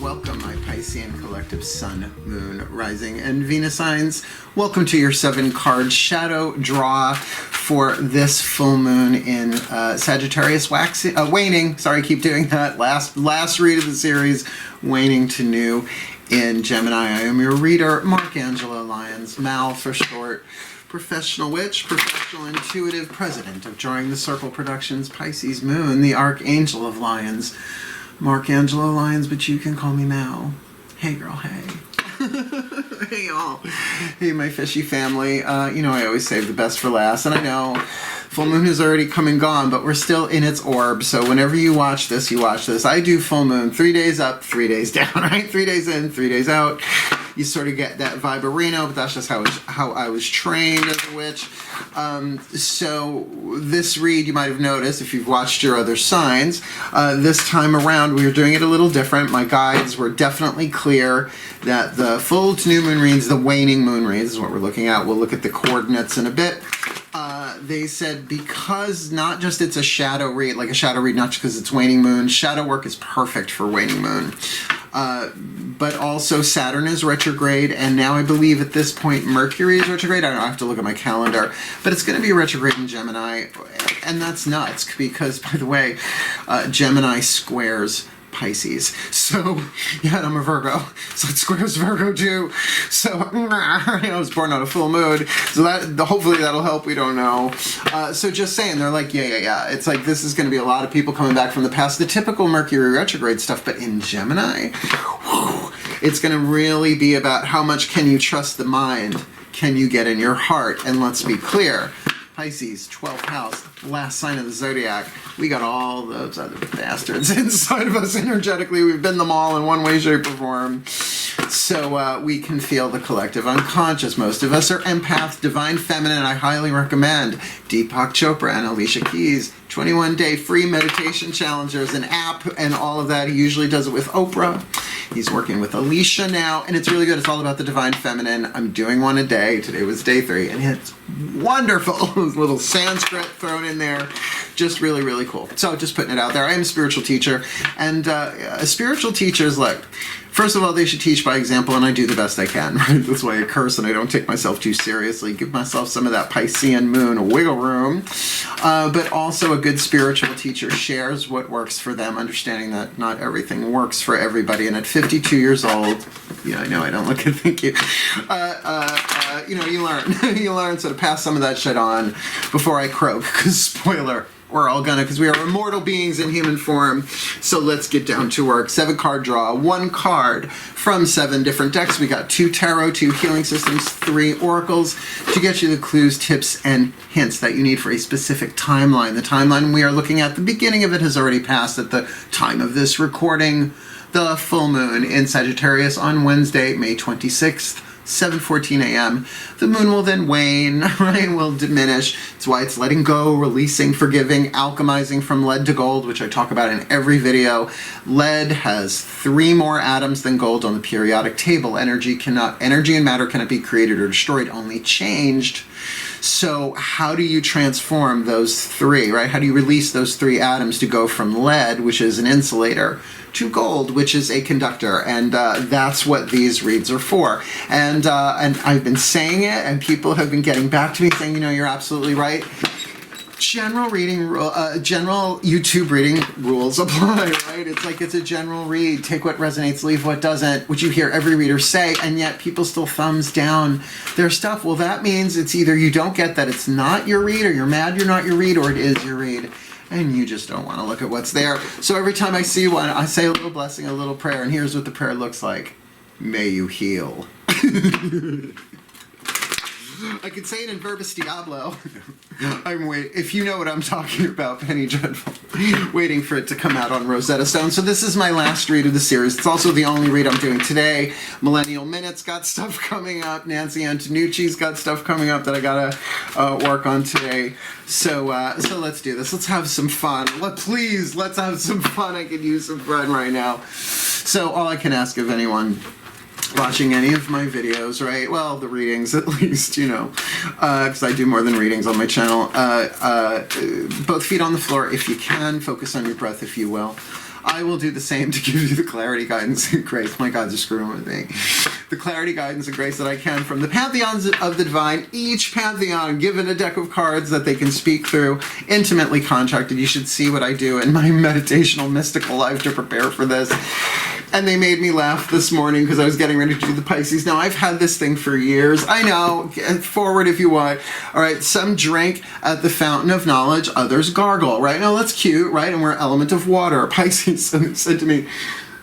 Welcome, my Piscean collective Sun, Moon, Rising, and Venus signs. Welcome to your 7-card shadow draw for this full moon in Sagittarius waning. Sorry, I keep doing that. Last read of the series, waning to new in Gemini. I am your reader, Angelo, Lyons, Mal for short. Professional witch, professional intuitive, president of Drawing the Circle Productions, Pisces moon, the archangel of Lyons. Angelo Lyons, but you can call me Mal. Hey girl, hey. Hey y'all. Hey my fishy family. You know I always save the best for last, and I know full moon has already come and gone, but we're still in its orb, so whenever you watch this, you watch this. I do full moon 3 days up, 3 days down, right? 3 days in, 3 days out. You sort of get that vibe-arino, but that's just how I was trained as a witch. So this read, you might have noticed if you've watched your other signs, this time around we were doing it a little different. My guides were definitely clear that the full to new moon reads, the waning moon reads is what we're looking at. We'll look at the coordinates in a bit. They said because not just it's a shadow read, like a shadow read, not just because it's waning moon, shadow work is perfect for waning moon. But also Saturn is retrograde, and now I believe at this point Mercury is retrograde. I don't know, I have to look at my calendar, but it's going to be retrograde in Gemini, and that's nuts because, by the way, Gemini squares Pisces. So, yeah, I'm a Virgo, so it squares Virgo too. So, I was born on a full moon, so hopefully that'll help, we don't know. So just saying, they're like, yeah. It's like this is going to be a lot of people coming back from the past, the typical Mercury retrograde stuff, but in Gemini, it's going to really be about how much can you trust the mind, can you get in your heart, and let's be clear, Pisces, 12th house, last sign of the zodiac. We got all those other bastards inside of us energetically. We've been them all in one way, shape, or form. So we can feel the collective unconscious. Most of us are empaths, divine feminine. I highly recommend Deepak Chopra and Alicia Keys. 21-day free meditation challenge. There's an app and all of that. He usually does it with Oprah. He's working with Alicia now, and it's really good. It's all about the divine feminine. I'm doing one a day. Today was day 3, and it's wonderful. A little Sanskrit thrown in there. Just really, really cool. So just putting it out there. I am a spiritual teacher, and a spiritual teacher is like, first of all, they should teach by example, and I do the best I can, right? That's why I curse and I don't take myself too seriously. Give myself some of that Piscean moon wiggle room. But also a good spiritual teacher shares what works for them, understanding that not everything works for everybody. And at 52 years old, yeah, I know I don't look at, thank you. You know, you learn. You learn, so to pass some of that shit on before I croak, because spoiler, we're all gonna, because we are immortal beings in human form. So let's get down to work. 7-card draw, 1 card from 7 different decks. We got 2 tarot, 2 healing systems, 3 oracles to get you the clues, tips, and hints that you need for a specific timeline. The timeline we are looking at, the beginning of it has already passed at the time of this recording. The full moon in Sagittarius on Wednesday, May 26th. 7:14 a.m. The moon will then wane, right? Will diminish. It's why it's letting go, releasing, forgiving, alchemizing from lead to gold, which I talk about in every video. Lead has 3 more atoms than gold on the periodic table. Energy and matter cannot be created or destroyed, only changed. So how do you transform those 3, right? How do you release those 3 atoms to go from lead, which is an insulator, to gold, which is a conductor? And that's what these reads are for. And I've been saying it, and people have been getting back to me saying, you know, you're absolutely right. General YouTube reading rules apply, right? It's like it's a general read. Take what resonates, leave what doesn't, which you hear every reader say, and yet people still thumbs down their stuff. Well, that means it's either you don't get that it's not your read, or you're mad you're not your read, or it is your read, and you just don't want to look at what's there. So every time I see one, I say a little blessing, a little prayer, and here's what the prayer looks like. May you heal. I could say it in Verbis Diablo. I'm waiting. If you know what I'm talking about, Penny Dreadful. Waiting for it to come out on Rosetta Stone. So this is my last read of the series. It's also the only read I'm doing today. Millennial Minute's got stuff coming up. Nancy Antonucci's got stuff coming up that I gotta work on today. So let's do this. Let's have some fun. Please, let's have some fun. I could use some fun right now. So all I can ask of anyone watching any of my videos, right? Well, the readings at least, you know, because I do more than readings on my channel. Both feet on the floor if you can. Focus on your breath if you will. I will do the same to give you the clarity, guidance, and grace. My God, they're screwing with me. The clarity, guidance, and grace that I can from the pantheons of the divine. Each pantheon given a deck of cards that they can speak through, intimately contracted. You should see what I do in my meditational, mystical life to prepare for this. And they made me laugh this morning because I was getting ready to do the Pisces. Now, I've had this thing for years. I know. Forward if you want. All right. Some drink at the fountain of knowledge. Others gargle. Right? Now, that's cute. Right? And we're element of water. Pisces said to me,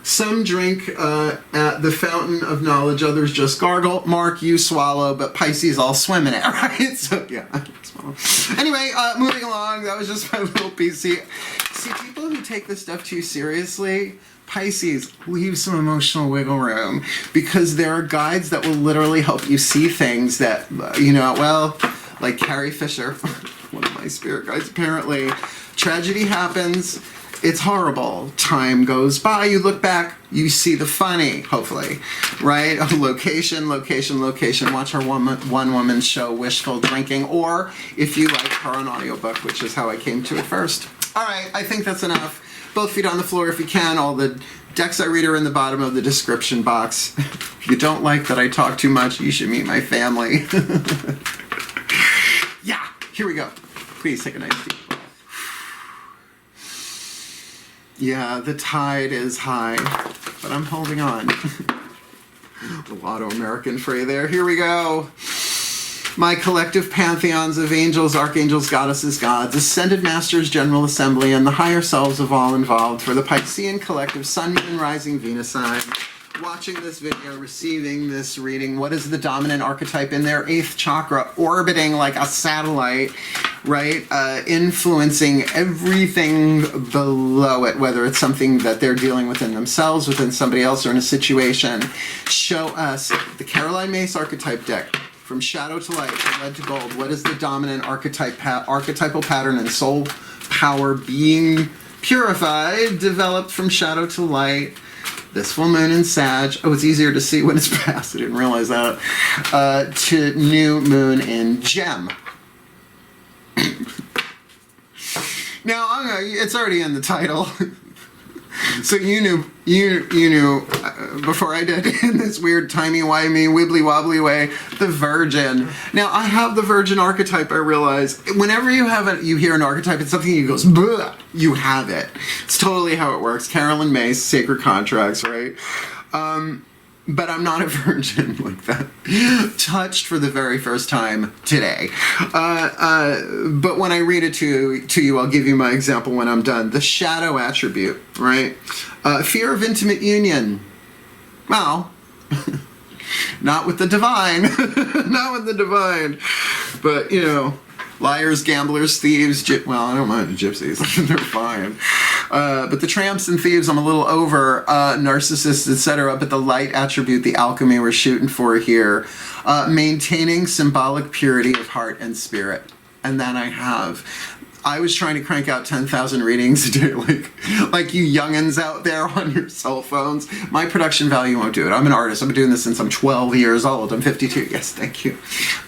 some drink at the fountain of knowledge. Others just gargle. Mark, you swallow. But Pisces all swim in it. Right? So, yeah. Anyway, moving along. That was just my little piece. See, people who take this stuff too seriously, Pisces, leave some emotional wiggle room, because there are guides that will literally help you see things that, well, like Carrie Fisher, one of my spirit guides, apparently, tragedy happens, it's horrible, time goes by, you look back, you see the funny, hopefully, right? Location, watch our one woman show, Wishful Drinking, or if you like her on audiobook, which is how I came to it first. All right, I think that's enough. Both feet on the floor if you can. All the decks I read are in the bottom of the description box. If you don't like that I talk too much, you should meet my family. Yeah, here we go. Please take a nice deep breath. Yeah, the tide is high, but I'm holding on. A Lotto American for you there. Here we go. My collective pantheons of angels, archangels, goddesses, gods, ascended masters, general assembly, and the higher selves of all involved for the Piscean collective sun, moon, rising, Venus sign. Watching this video, receiving this reading, what is the dominant archetype in their 8th chakra, orbiting like a satellite, right? Influencing everything below it, whether it's something that they're dealing with in themselves, within somebody else, or in a situation. Show us the Caroline Myss archetype deck. From shadow to light, from red to gold, what is the dominant archetypal pattern and soul power being purified, developed from shadow to light? This full moon in Sag. Oh, it's easier to see when it's past. I didn't realize that. To new moon in Gem. Now, it's already in the title. So you knew before I did, in this weird timey-wimey, wibbly-wobbly way, the Virgin. Now, I have the Virgin archetype, I realize. Whenever you hear an archetype, it's something that goes, bleh, you have it. It's totally how it works. Caroline Myss, Sacred Contracts, right? But I'm not a virgin like that. Touched for the very first time today. But when I read it to you, I'll give you my example when I'm done. The shadow attribute, right? Fear of intimate union. Well, not with the divine. Not with the divine. But, liars, gamblers, thieves, well, I don't mind the gypsies. They're fine. But the tramps and thieves, I'm a little over. Narcissists, etc. But the light attribute, the alchemy we're shooting for here. Maintaining symbolic purity of heart and spirit. And that I was trying to crank out 10,000 readings a day, like you youngins out there on your cell phones. My production value won't do it. I'm an artist. I've been doing this since I'm 12 years old. I'm 52. Yes, thank you.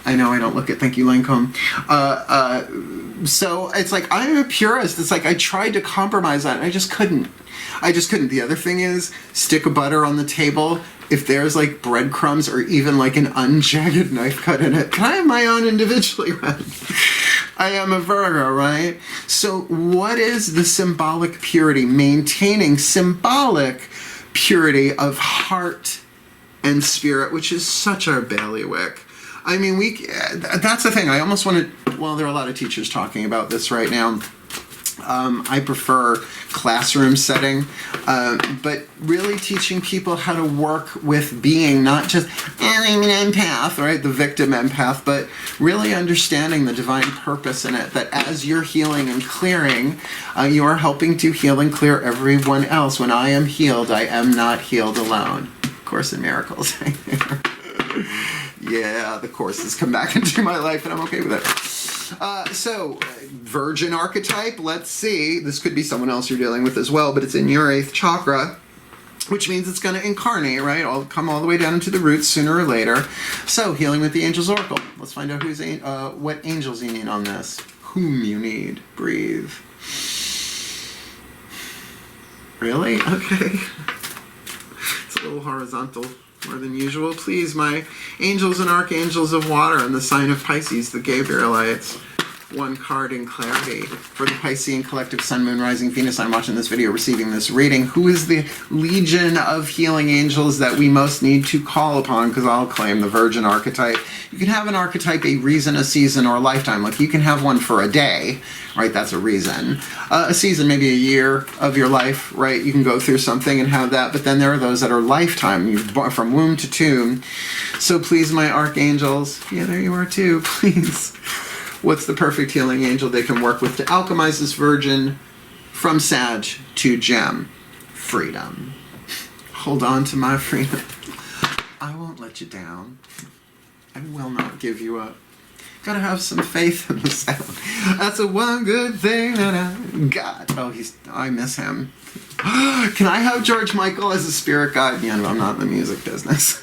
I know I don't look it. Thank you, Lancome. So it's like, I'm a purist. It's like I tried to compromise that, and I just couldn't. The other thing is, stick of butter on the table. If there's like breadcrumbs or even like an unjagged knife cut in it, can I have my own individually read? I am a Virgo, right? So what is the symbolic purity? Maintaining symbolic purity of heart and spirit, which is such our bailiwick. I mean, that's the thing. I almost want to, well, there are a lot of teachers talking about this right now. I prefer classroom setting, but really teaching people how to work with being, not just, I'm an empath, right, the victim empath, but really understanding the divine purpose in it, that as you're healing and clearing, you are helping to heal and clear everyone else. When I am healed, I am not healed alone. Course in Miracles. Yeah, the Course has come back into my life, and I'm okay with it. So, Virgin archetype, let's see. This could be someone else you're dealing with as well, but it's in your 8th chakra, which means it's going to incarnate, right? I'll come all the way down into the roots sooner or later. So, healing with the Angel's Oracle. Let's find out what angels you need on this. Whom you need. Breathe. Really? Okay. It's a little horizontal more than usual. Please, my angels and archangels of water and the sign of Pisces, the Gabrielites. One card in clarity for the Piscean collective sun, moon, rising, Venus sign watching this video, receiving this reading. Who is the legion of healing angels that we most need to call upon? Because I'll claim the Virgin archetype. You can have an archetype a reason, a season, or a lifetime. Like you can have one for a day, right? That's a reason. A season, maybe a year of your life, right? You can go through something and have that. But then there are those that are lifetime, from womb to tomb. So please, my archangels, yeah, there you are too, please. What's the perfect healing angel they can work with to alchemize this Virgin from Sag to Gem? Freedom. Hold on to my freedom. I won't let you down. I will not give you up. Gotta have some faith in the sound. That's the one good thing that I got. Oh, I miss him. Can I have George Michael as a spirit guide? Yeah, no, I'm not in the music business.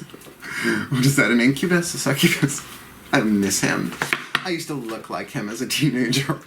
What is that, an incubus? A succubus? I miss him. I used to look like him as a teenager.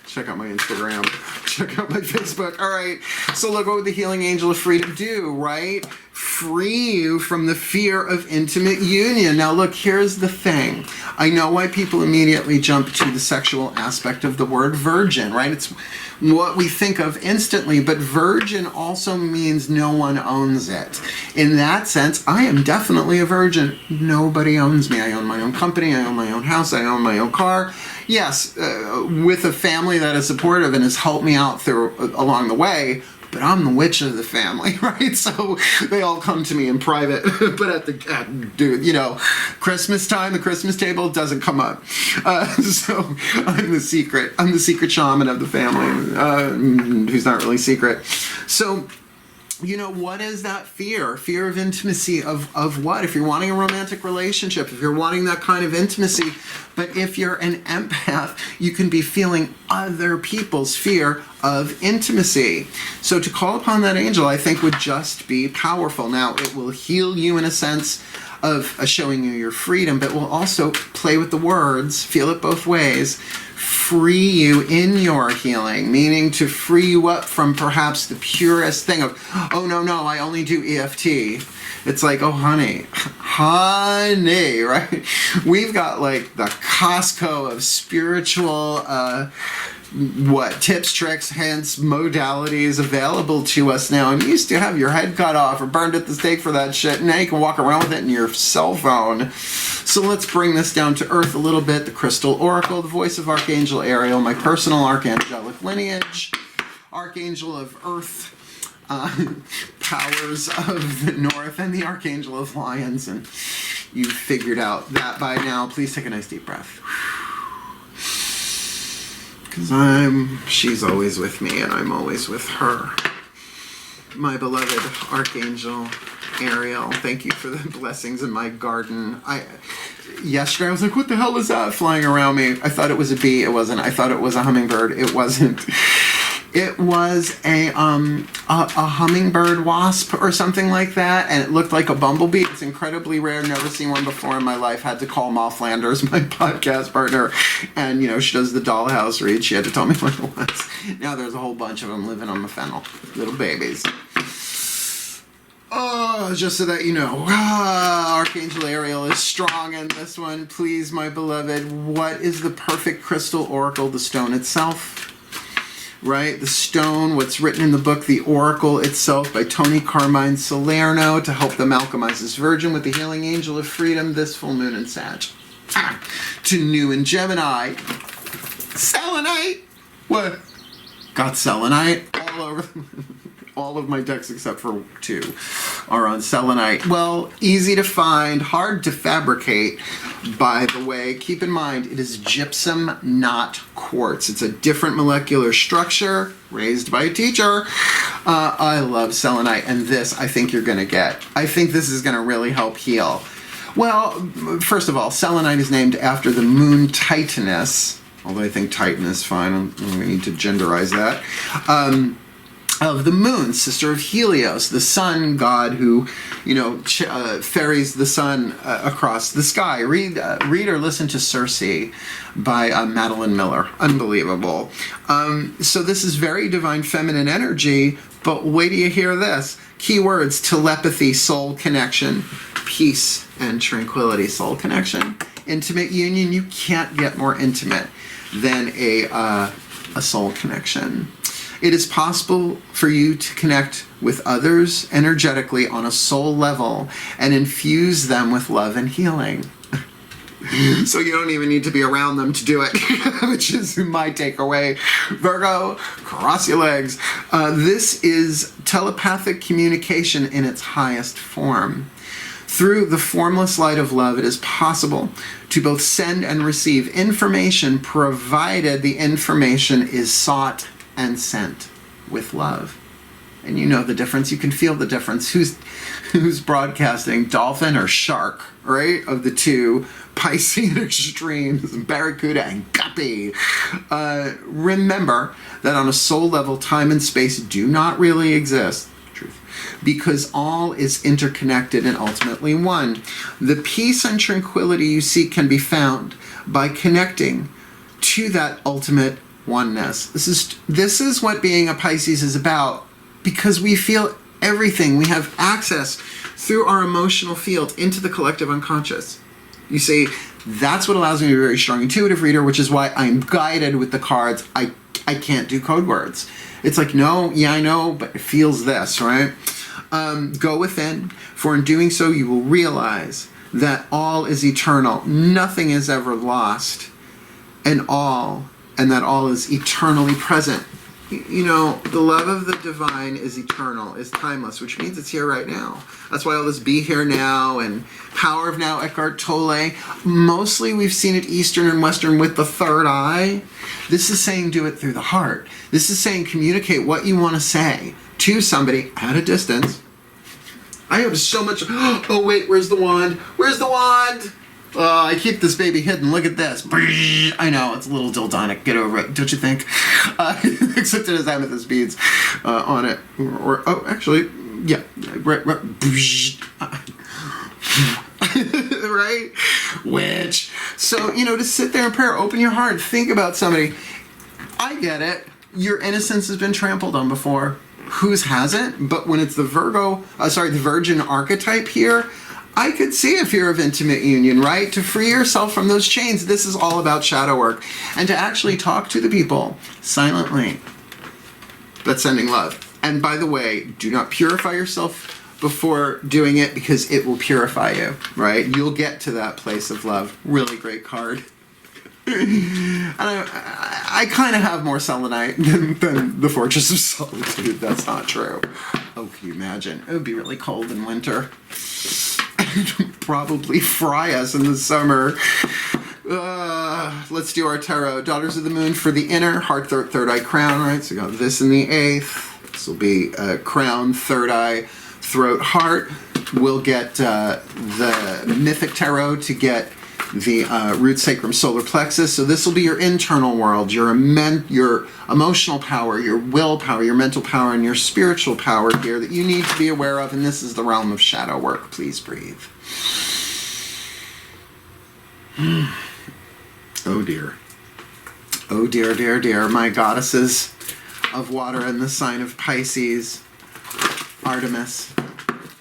Check out my Instagram. Check out my Facebook. All right. So look, what would the healing angel of freedom do, right? Free you from the fear of intimate union. Now look, here's the thing. I know why people immediately jump to the sexual aspect of the word virgin, right? It's what we think of instantly, but virgin also means no one owns it. In that sense, I am definitely a virgin. Nobody owns me. I own my own company. I own my own house. I own my own car. Yes, with a family that is supportive and has helped me out through along the way, but I'm the witch of the family, right? So they all come to me in private, but Christmas time, the Christmas table doesn't come up. So I'm the secret shaman of the family, who's not really secret. So, what is that fear? Fear of intimacy of what? If you're wanting a romantic relationship, if you're wanting that kind of intimacy, but if you're an empath, you can be feeling other people's fear of intimacy. So to call upon that angel, I think, would just be powerful. Now, it will heal you in a sense of showing you your freedom, but will also play with the words, feel it both ways, free you in your healing, meaning to free you up from perhaps the purest thing of, oh, no, I only do EFT. It's like, oh, honey, right? We've got like the Costco of spiritual, tips, tricks, hints, modalities available to us now. And you used to have your head cut off or burned at the stake for that shit. And now you can walk around with it in your cell phone. So let's bring this down to earth a little bit. The Crystal Oracle, the voice of Archangel Ariel, my personal archangelic lineage, Archangel of Earth, powers of the North, and the Archangel of Lyons. And you've figured out that by now. Please take a nice deep breath. Because she's always with me and I'm always with her. My beloved Archangel Ariel, thank you for the blessings in my garden. Yesterday I was like, what the hell is that flying around me? I thought it was a bee. It wasn't. I thought it was a hummingbird. It wasn't. It was a hummingbird wasp or something like that, and it looked like a bumblebee. It's incredibly rare. Never seen one before in my life. Had to call Ma Flanders, my podcast partner, and she does the dollhouse read. She had to tell me what it was. Now there's a whole bunch of them living on the fennel, little babies. Oh, just so that you know, Archangel Ariel is strong in this one. Please, my beloved, what is the perfect crystal oracle? The stone itself. Right? The stone, what's written in the book, The Oracle Itself by Tony Carmine Salerno to help them alchemize this virgin with the healing angel of freedom this full moon in Sag. To new in Gemini. Selenite! What? Got Selenite all over. All of my decks except for 2 are on Selenite. Well, easy to find, hard to fabricate, by the way. Keep in mind, it is gypsum, not quartz. It's a different molecular structure, raised by a teacher. I love Selenite, and this I think you're going to get. I think this is going to really help heal. Well, first of all, Selenite is named after the moon Titaness, although I think Titan is fine. We need to genderize that. of the moon, sister of Helios, the sun god who, ferries the sun across the sky. Read or listen to Circe by Madeline Miller. Unbelievable. So this is very divine feminine energy, but wait till you hear this. Keywords: telepathy, soul connection, peace and tranquility. Soul connection, intimate union. You can't get more intimate than a soul connection. It is possible for you to connect with others energetically on a soul level and infuse them with love and healing. So you don't even need to be around them to do it, which is my takeaway. Virgo, cross your legs. This is telepathic communication in its highest form. Through the formless light of love, it is possible to both send and receive information, provided the information is sought and sent with love. And you know the difference. You can feel the difference. Who's broadcasting, dolphin or shark, right? Of the two Piscean extremes, barracuda and guppy. Remember that on a soul level, time and space do not really exist. Truth. Because all is interconnected and ultimately one. The peace and tranquility you seek can be found by connecting to that ultimate oneness. This is what being a Pisces is about, because we feel everything. We have access through our emotional field into the collective unconscious. You see, that's what allows me to be a very strong intuitive reader, which is why I'm guided with the cards. I can't do code words. It's like, no, yeah, I know, but it feels this, right? Go within, for in doing so you will realize that all is eternal. Nothing is ever lost, and that all is eternally present. You know, the love of the divine is eternal, is timeless, which means it's here right now. That's why all this be here now and power of now, Eckhart Tolle. Mostly we've seen it Eastern and Western with the third eye. This is saying do it through the heart. This is saying communicate what you want to say to somebody at a distance. I have so much... Oh, wait, where's the wand? Where's the wand? I keep this baby hidden. Look at this. I know, it's a little dildonic. Get over it, don't you think? Except it has amethyst beads on it. Actually, yeah. Right. Right? Witch. So, to sit there in prayer, open your heart, think about somebody. I get it. Your innocence has been trampled on before. Whose hasn't? But when it's the the Virgin archetype here, I could see a fear of intimate union, right? To free yourself from those chains. This is all about shadow work. And to actually talk to the people silently. That's sending love. And by the way, do not purify yourself before doing it, because it will purify you, right? You'll get to that place of love. Really great card. And I kind of have more selenite than the Fortress of Solitude. That's not true. Oh, can you imagine? It would be really cold in winter. Probably fry us in the summer. Let's do our tarot. Daughters of the Moon for the inner, heart, third eye, crown, right? So you got this in the 8th. This will be crown, third eye, throat, heart. We'll get the Mythic Tarot to get the root, sacrum, solar plexus. So this will be your internal world, your emotional power, your willpower, your mental power, and your spiritual power here that you need to be aware of. And this is the realm of shadow work. Please breathe. Oh dear. Oh dear, dear, dear. My goddesses of water in the sign of Pisces: Artemis,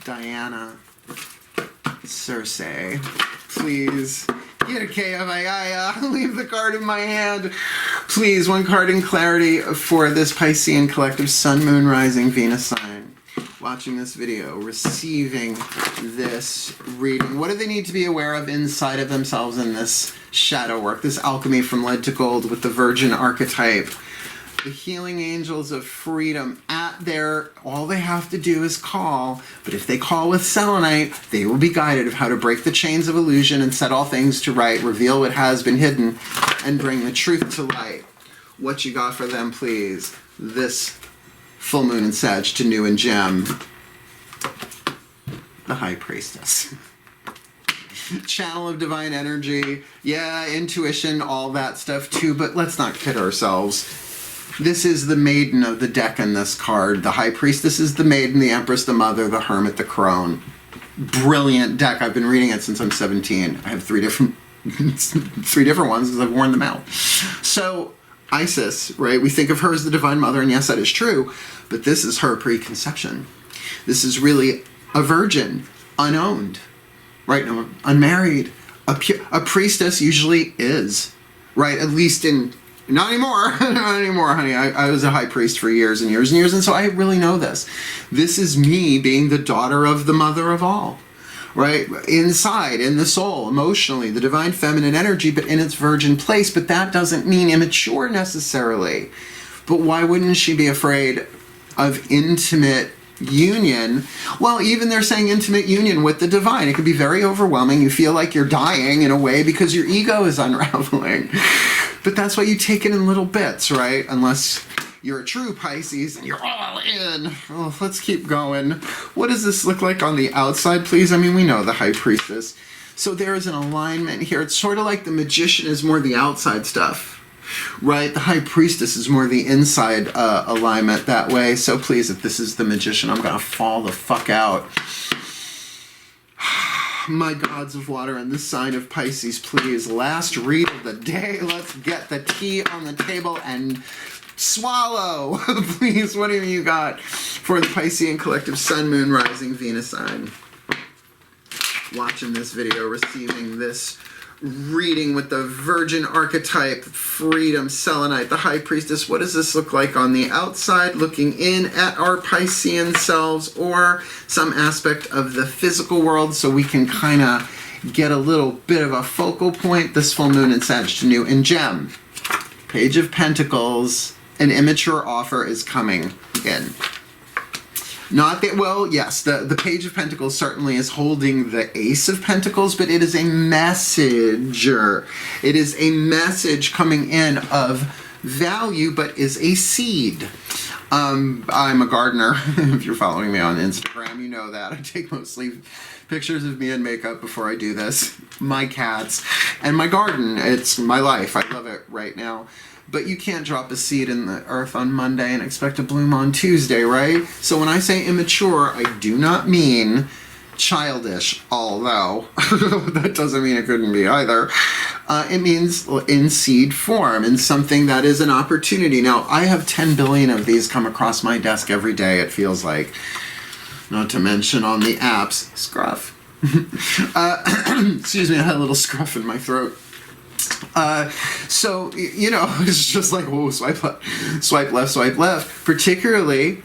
Diana, Circe. Please get a KFII. Leave the card in my hand. Please, one card in clarity for this Piscean collective Sun, Moon, Rising, Venus sign. Watching this video, receiving this reading. What do they need to be aware of inside of themselves in this shadow work, this alchemy from lead to gold with the Virgin archetype? The healing angels of freedom all they have to do is call, but if they call with selenite, they will be guided of how to break the chains of illusion and set all things to right, reveal what has been hidden, and bring the truth to light. What you got for them, please? This full moon in Sag to New and Gem. The High Priestess. Channel of divine energy. Yeah, intuition, all that stuff too, but let's not kid ourselves. This is the maiden of the deck in this card. The High Priestess is the maiden, the Empress, the Mother, the Hermit, the Crone. Brilliant deck. I've been reading it since I'm 17. I have three different ones because I've worn them out. So Isis, right? We think of her as the Divine Mother, and yes, that is true, but this is her preconception. This is really a virgin, unowned, right? No, unmarried. A priestess usually is, right? At least in, not anymore, not anymore, honey. I was a high priest for years and years and years, and so I really know this. This is me being the daughter of the mother of all, right? Inside, in the soul, emotionally, the divine feminine energy, but in its virgin place. But that doesn't mean immature necessarily. But why wouldn't she be afraid of intimate union? Well, even they're saying intimate union with the divine. It could be very overwhelming. You feel like you're dying in a way because your ego is unraveling. But that's why you take it in little bits, right? Unless you're a true Pisces and you're all in. Oh, let's keep going. What does this look like on the outside, please? I mean, we know the High Priestess. So there is an alignment here. It's sort of like the Magician is more the outside stuff, right? The High Priestess is more the inside alignment that way. So please, if this is the Magician, I'm going to fall the fuck out. My gods of water and the sign of Pisces, please. Last read of the day. Let's get the tea on the table and swallow. Please, what have you got for the Piscean collective Sun, Moon, Rising, Venus sign? Watching this video, receiving this reading with the Virgin archetype, freedom, Selenite, the High Priestess. What does this look like on the outside, looking in at our Piscean selves or some aspect of the physical world, so we can kind of get a little bit of a focal point? This full moon in Sagittarius in Gem. Page of Pentacles, an immature offer is coming in. Not that, well, yes, the Page of Pentacles certainly is holding the Ace of Pentacles, but it is a messenger. It is a message coming in of value, but is a seed. I'm a gardener. If you're following me on Instagram, you know that. I take mostly pictures of me in makeup before I do this. My cats and my garden. It's my life. I love it right now. But you can't drop a seed in the earth on Monday and expect to bloom on Tuesday, right? So when I say immature, I do not mean childish, although that doesn't mean it couldn't be either. It means in seed form, in something that is an opportunity. Now, I have 10 billion of these come across my desk every day, it feels like. Not to mention on the apps, scruff. Excuse me, I had a little scruff in my throat. So, you know, it's just like, whoa, swipe left, swipe left. Particularly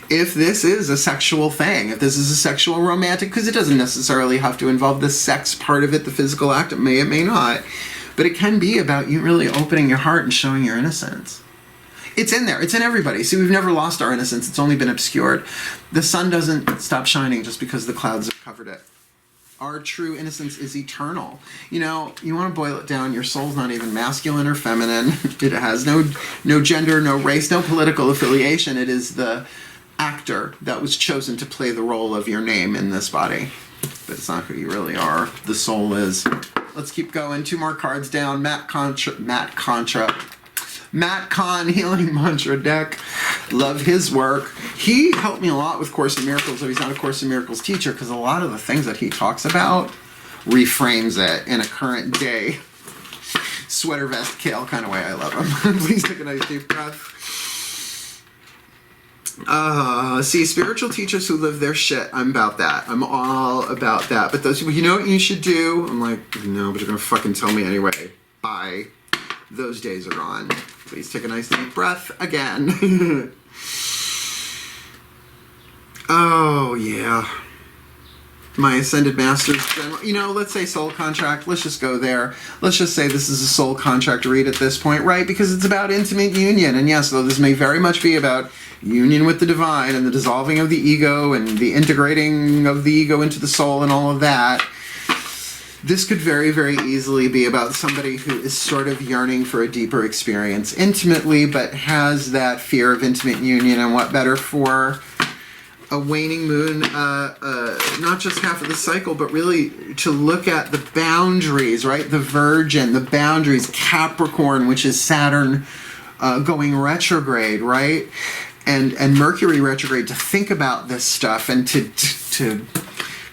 if this is a sexual thing, if this is a sexual romantic, because it doesn't necessarily have to involve the sex part of it, the physical act, it may not. But it can be about you really opening your heart and showing your innocence. It's in there. It's in everybody. See, we've never lost our innocence. It's only been obscured. The sun doesn't stop shining just because the clouds have covered it. Our true innocence is eternal. You know, you want to boil it down, your soul's not even masculine or feminine. It has no gender, no race, no political affiliation. It is the actor that was chosen to play the role of your name in this body. But it's not who you really are. The soul is. Let's keep going. 2 more cards down. Matt Kahn Healing Mantra deck. Love his work. He helped me a lot with Course in Miracles, though he's not a Course in Miracles teacher, because a lot of the things that he talks about reframes it in a current day sweater vest kale kind of way. I love him. Please take a nice deep breath. See, spiritual teachers who live their shit, I'm about that. I'm all about that. But those people, you know what you should do? I'm like, no, but you're gonna fucking tell me anyway. Bye. Those days are gone. Please take a nice deep breath again. Oh, yeah. My Ascended Masters, you know, let's say soul contract. Let's just go there. Let's just say this is a soul contract read at this point, right? Because it's about intimate union. And yes, though this may very much be about union with the divine and the dissolving of the ego and the integrating of the ego into the soul and all of that, this could very, very easily be about somebody who is sort of yearning for a deeper experience intimately, but has that fear of intimate union. And what better for a waning moon, not just half of the cycle, but really to look at the boundaries, right? The Virgin, the boundaries, Capricorn, which is Saturn going retrograde, right? And Mercury retrograde, to think about this stuff and to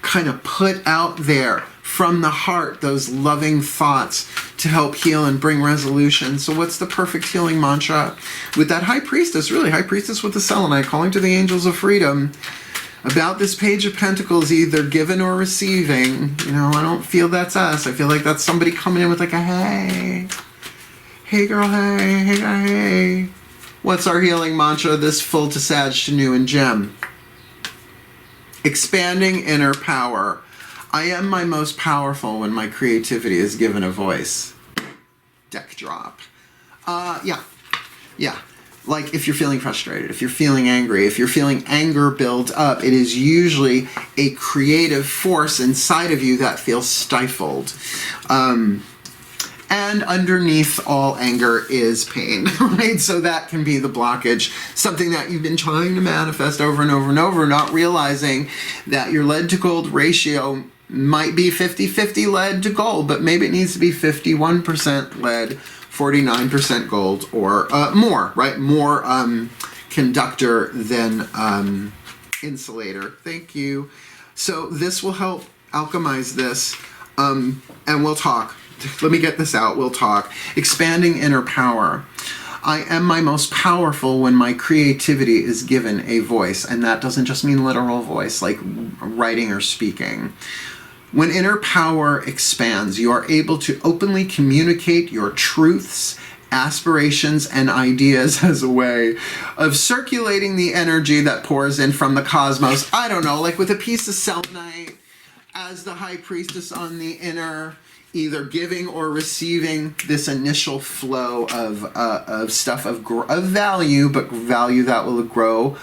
kind of put out there from the heart those loving thoughts to help heal and bring resolution. So what's the perfect healing mantra? With that High Priestess, really, High Priestess with the Selenite, calling to the angels of freedom about this Page of Pentacles, either given or receiving. You know, I don't feel that's us. I feel like that's somebody coming in with like a hey girl, hey guy, hey. What's our healing mantra this full to Sag to New and Gem? Expanding inner power. I am my most powerful when my creativity is given a voice. Deck drop. Yeah. Like if you're feeling frustrated, if you're feeling angry, if you're feeling anger build up, it is usually a creative force inside of you that feels stifled. And underneath all anger is pain, right? So that can be the blockage, something that you've been trying to manifest over and over and over, not realizing that your lead to gold ratio might be 50-50 lead to gold, but maybe it needs to be 51% lead, 49% gold, or more, right? More conductor than insulator. Thank you. So this will help alchemize this, and we'll talk. Let me get this out. We'll talk. Expanding inner power. I am my most powerful when my creativity is given a voice, and that doesn't just mean literal voice, like writing or speaking. When inner power expands, you are able to openly communicate your truths, aspirations, and ideas as a way of circulating the energy that pours in from the cosmos. I don't know, like with a piece of selenite as the High Priestess on the inner, either giving or receiving this initial flow of stuff of value, but value that will grow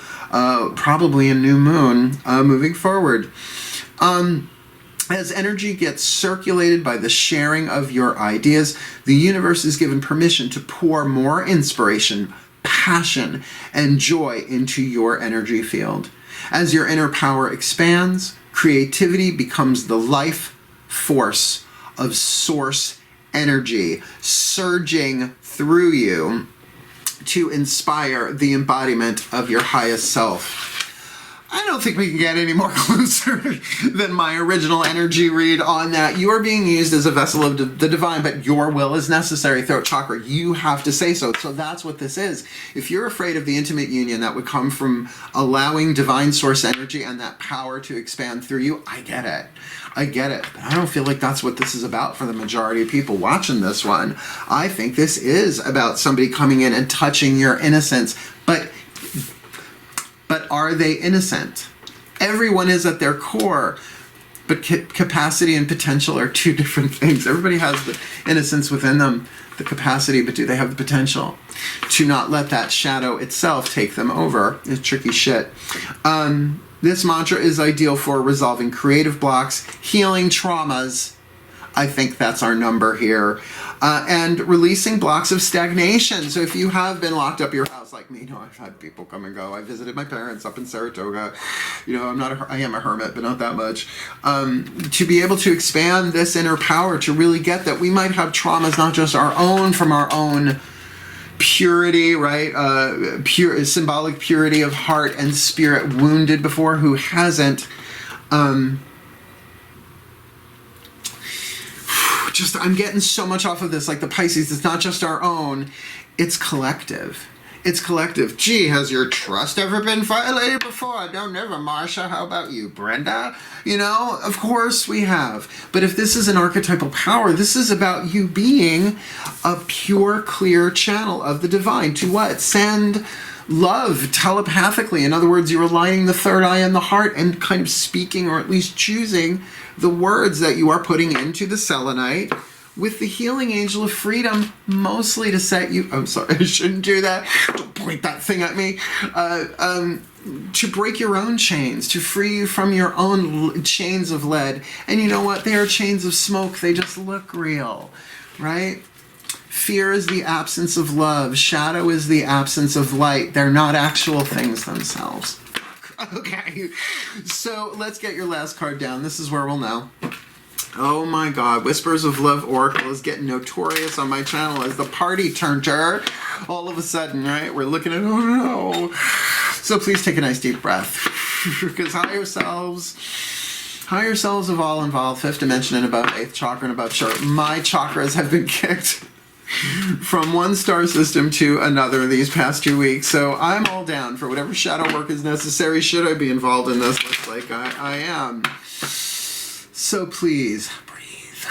probably in new moon moving forward. As energy gets circulated by the sharing of your ideas, the universe is given permission to pour more inspiration, passion, and joy into your energy field. As your inner power expands, creativity becomes the life force of source energy surging through you to inspire the embodiment of your highest self. I don't think we can get any more closer than my original energy read on that. You are being used as a vessel of the divine, but your will is necessary. Throat chakra, you have to say so. So that's what this is. If you're afraid of the intimate union that would come from allowing divine source energy and that power to expand through you, I get it. But I don't feel like that's what this is about for the majority of people watching this one. I think this is about somebody coming in and touching your innocence. But are they innocent? Everyone is at their core, but capacity and potential are two different things. Everybody has the innocence within them, the capacity, but do they have the potential to not let that shadow itself take them over? It's tricky shit. This mantra is ideal for resolving creative blocks, healing traumas. I think that's our number here. And releasing blocks of stagnation. So if you have been locked up your house like me, I've had people come and go. I visited my parents up in Saratoga. I am a hermit, but not that much. To be able to expand this inner power, to really get that we might have traumas, not just our own, from our own purity, right? Pure, symbolic purity of heart and spirit, wounded before. Who hasn't? I'm getting so much off of this, like the Pisces, it's not just our own, it's collective. It's collective. Gee, has your trust ever been violated before? No, never, Marsha. How about you, Brenda? Of course we have. But if this is an archetypal power, this is about you being a pure, clear channel of the divine. To what? Send love telepathically. In other words, you're aligning the third eye and the heart and kind of speaking, or at least choosing the words that you are putting into the selenite with the healing angel of freedom, mostly to set you, I'm sorry, I shouldn't do that, don't point that thing at me, to break your own chains, to free you from your own chains of lead. And you know what? They are chains of smoke. They just look real, right? Fear is the absence of love. Shadow is the absence of light. They're not actual things themselves. Okay, so let's get your last card down. This is where we'll know. Oh my God, Whispers of Love Oracle is getting notorious on my channel as the party turner. All of a sudden, right? We're looking at, oh no. So please take a nice deep breath. Because higher selves of all involved, 5th dimension and above, 8th chakra and above, sure, my chakras have been kicked from one star system to another these past 2 weeks. So I'm all down for whatever shadow work is necessary should I be involved in this. Looks like I am. So please, breathe.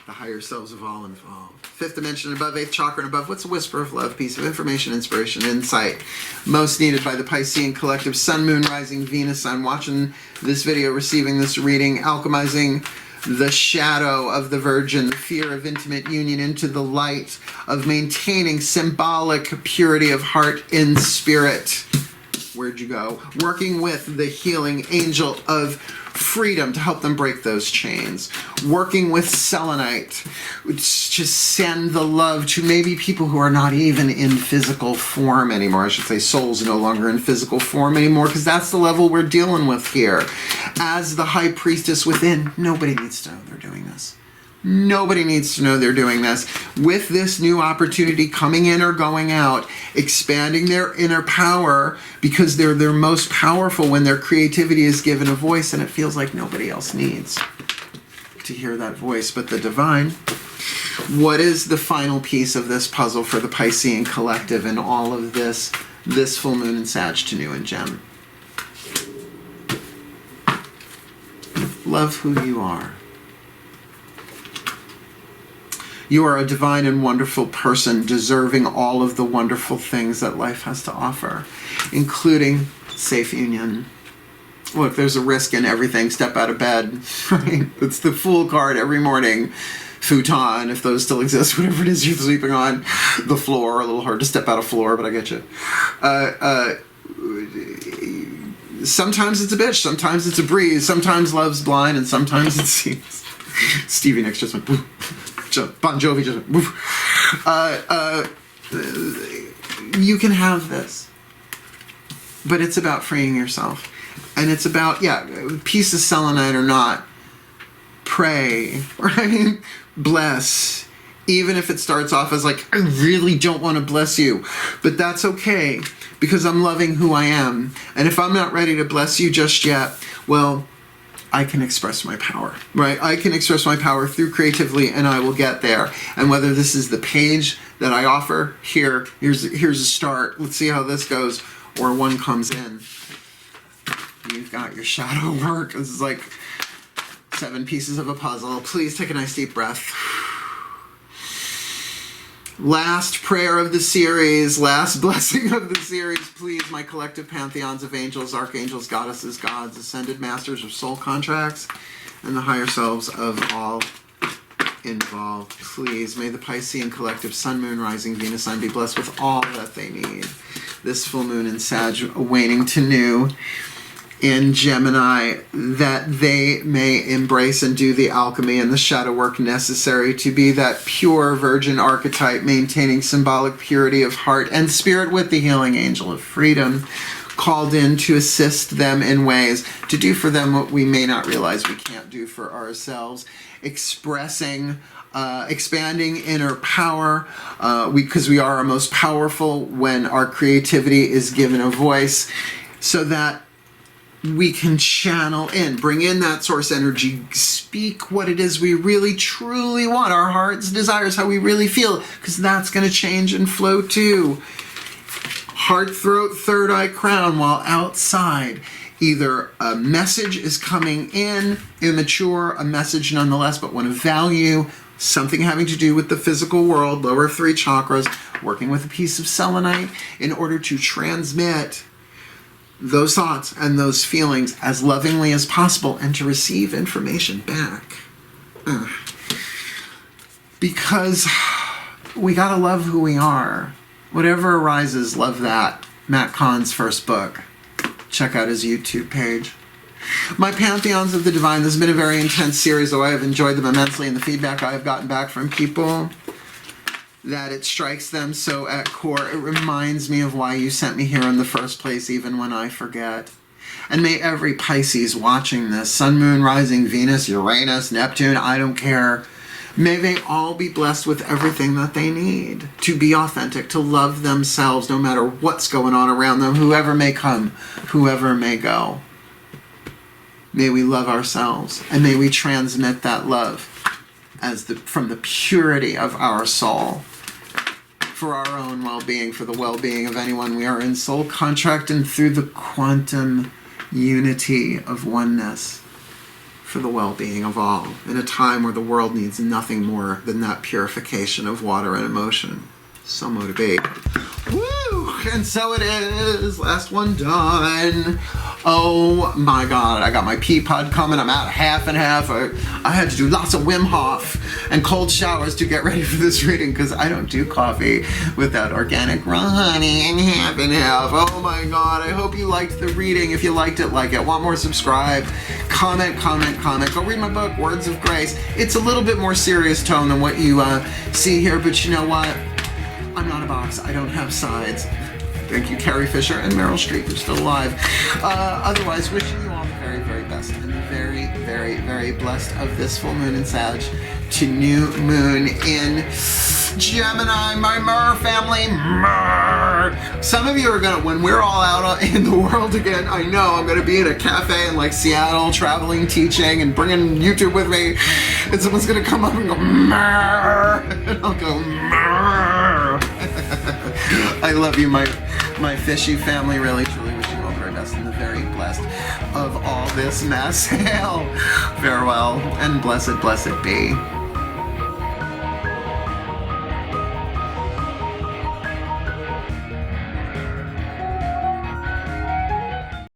The higher selves of all involved. 5th dimension and above, 8th chakra and above. What's a whisper of love, piece of information, inspiration, insight? Most needed by the Piscean collective, Sun, Moon, Rising, Venus. I'm watching this video, receiving this reading, alchemizing the shadow of the Virgin, the fear of intimate union into the light of maintaining symbolic purity of heart in spirit. Where'd you go? Working with the healing angel of freedom to help them break those chains. Working with Selenite to send the love to maybe people who are not even in physical form anymore. I should say souls no longer in physical form anymore, because that's the level we're dealing with here. As the high priestess within, nobody needs to know they're doing this. Nobody needs to know they're doing this. With this new opportunity coming in or going out, expanding their inner power, because they're their most powerful when their creativity is given a voice, and it feels like nobody else needs to hear that voice but the divine. What is the final piece of this puzzle for the Piscean collective and all of this full moon in Sag to new and Gem? Love who you are. You are a divine and wonderful person, deserving all of the wonderful things that life has to offer, including safe union. Look, there's a risk in everything. Step out of bed, right? It's the Fool card every morning. Futon, if those still exist, whatever it is you're sleeping on. The floor, a little hard to step out of floor, but I get you. Sometimes it's a bitch, sometimes it's a breeze, sometimes love's blind, and sometimes it seems. Stevie Nicks just went, boo. Bon Jovi just went, woof. You can have this, but it's about freeing yourself, and it's about, piece of selenite or not, pray, right? Bless, even if it starts off as like, I really don't want to bless you, but that's okay, because I'm loving who I am, and if I'm not ready to bless you just yet, well, I can express my power, right? I can express my power through creatively, and I will get there. And whether this is the page that I offer, here's a start, let's see how this goes, or one comes in. You've got your shadow work. This is like 7 pieces of a puzzle. Please take a nice deep breath. Last prayer of the series, last blessing of the series, please, my collective pantheons of angels, archangels, goddesses, gods, ascended masters of soul contracts, and the higher selves of all involved. Please, may the Piscean collective, Sun, Moon, Rising, Venus, Sun be blessed with all that they need. This full moon in Sag, waning to new in Gemini, that they may embrace and do the alchemy and the shadow work necessary to be that pure virgin archetype, maintaining symbolic purity of heart and spirit with the healing angel of freedom, called in to assist them in ways to do for them what we may not realize we can't do for ourselves, expressing expanding inner power, because we are our most powerful when our creativity is given a voice, so that we can channel in, bring in that source energy, speak what it is we really truly want, our heart's desires, how we really feel, because that's going to change and flow too. Heart, throat, third eye, crown, while outside either a message is coming in, immature, a message nonetheless, but one of value, something having to do with the physical world, lower 3 chakras, working with a piece of selenite in order to transmit those thoughts and those feelings as lovingly as possible, and to receive information back. Because we gotta love who we are. Whatever arises, love that. Matt Kahn's first book. Check out his YouTube page. My Pantheons of the Divine, this has been a very intense series, though I have enjoyed them immensely, and the feedback I have gotten back from people, that it strikes them so at core. It reminds me of why you sent me here in the first place, even when I forget. And may every Pisces watching this, Sun, Moon, Rising, Venus, Uranus, Neptune, I don't care, may they all be blessed with everything that they need to be authentic, to love themselves no matter what's going on around them, whoever may come, whoever may go. May we love ourselves, and may we transmit that love from the purity of our soul, for our own well-being, for the well-being of anyone we are in soul contract, and through the quantum unity of oneness, for the well-being of all, in a time where the world needs nothing more than that purification of water and emotion. So motivate. Woo! And so it is. Last one done. Oh my God, I got my pea pod coming. I'm out half and half. I had to do lots of Wim Hof and cold showers to get ready for this reading, because I don't do coffee without organic raw honey and half and half. Oh my God, I hope you liked the reading. If you liked it, like it. Want more, subscribe. Comment. Go read my book, Words of Grace. It's a little bit more serious tone than what you see here, but you know what? I'm not a box. I don't have sides. Thank you, Carrie Fisher and Meryl Streep, who's still alive. Otherwise, wishing you all the very, very best, and the very, very, very blessed of this full moon in Sag to new moon in Gemini, my Mer family. Mer. Some of you are gonna, when we're all out in the world again, I know I'm gonna be in a cafe in like Seattle, traveling, teaching, and bringing YouTube with me, and someone's gonna come up and go, Mer, and I'll go, Mer. I love you, my fishy family. Really, truly wish you all the very best and the very blessed of all this mess. Hail, farewell, and blessed, blessed be.